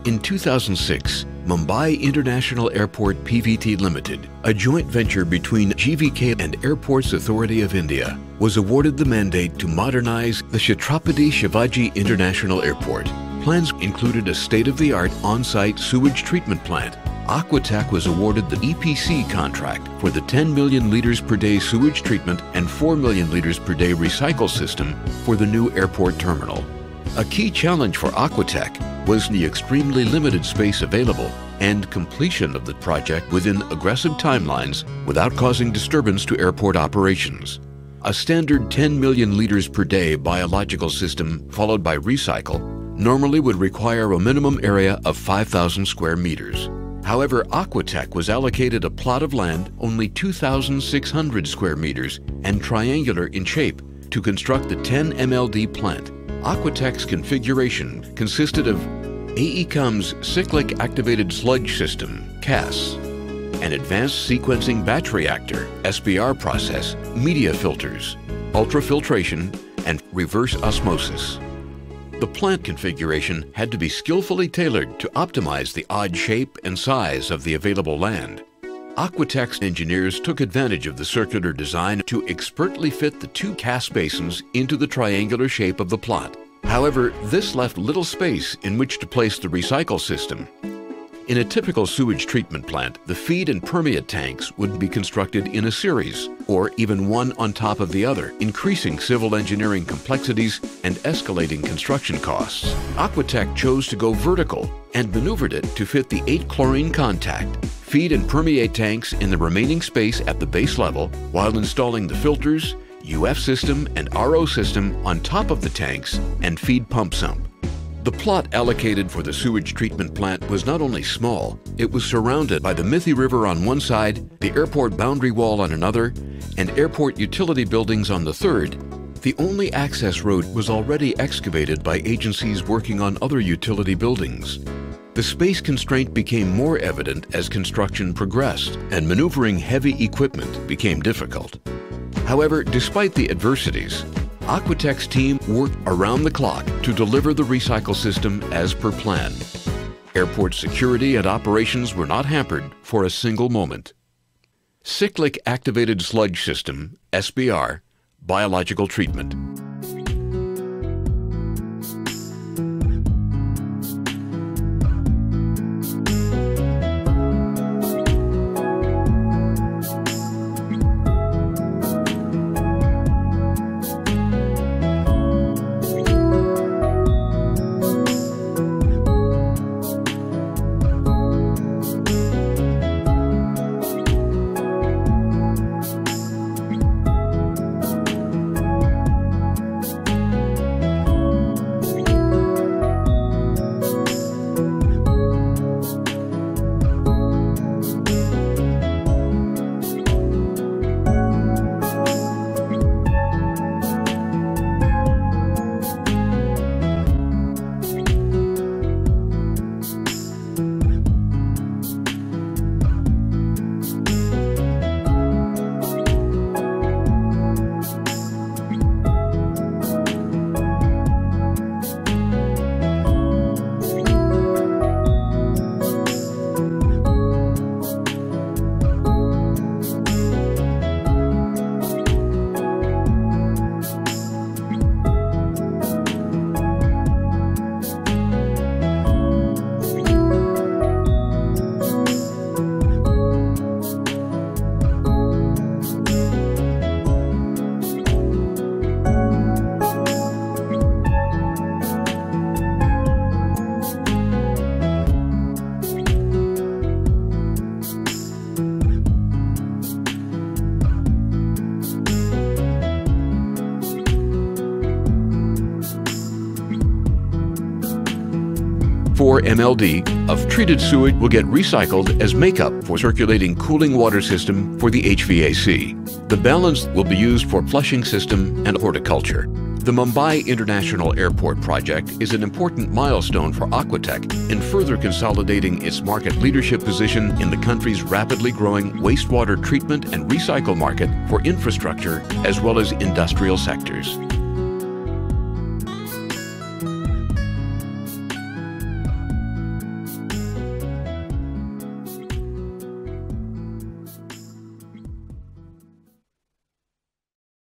In 2006, Mumbai International Airport PVT Limited, a joint venture between GVK and Airports Authority of India, was awarded the mandate to modernize the Chhatrapati Shivaji International Airport. Plans included a state-of-the-art on-site sewage treatment plant. Aquatech was awarded the EPC contract for the 10 million liters per day sewage treatment and 4 million liters per day recycle system for the new airport terminal. A key challenge for Aquatech was the extremely limited space available and completion of the project within aggressive timelines without causing disturbance to airport operations. A standard 10 million liters per day biological system followed by recycle normally would require a minimum area of 5,000 square meters. However, Aquatech was allocated a plot of land only 2,600 square meters and triangular in shape to construct the 10 MLD plant. Aquatech's configuration consisted of AECOM's Cyclic Activated Sludge System, CAS, an Advanced Sequencing Batch Reactor, SBR process, media filters, ultrafiltration, and reverse osmosis. The plant configuration had to be skillfully tailored to optimize the odd shape and size of the available land. Aquatech's engineers took advantage of the circular design to expertly fit the two CAS basins into the triangular shape of the plot. However, this left little space in which to place the recycle system. In a typical sewage treatment plant, the feed and permeate tanks would be constructed in a series, or even one on top of the other, increasing civil engineering complexities and escalating construction costs. Aquatech chose to go vertical and maneuvered it to fit the 8-chlorine contact, feed and permeate tanks in the remaining space at the base level, while installing the filters, UF system and RO system on top of the tanks and feed pump sump. The plot allocated for the sewage treatment plant was not only small, it was surrounded by the Mithi River on one side, the airport boundary wall on another, and airport utility buildings on the third. The only access road was already excavated by agencies working on other utility buildings. The space constraint became more evident as construction progressed, and maneuvering heavy equipment became difficult. However, despite the adversities, Aquatech's team worked around the clock to deliver the recycle system as per plan. Airport security and operations were not hampered for a single moment. Cyclic Activated Sludge System, SBR, biological treatment. MLD of treated sewage will get recycled as makeup for circulating cooling water system for the HVAC. The balance will be used for flushing system and horticulture. The Mumbai International Airport project is an important milestone for Aquatech in further consolidating its market leadership position in the country's rapidly growing wastewater treatment and recycle market for infrastructure as well as industrial sectors.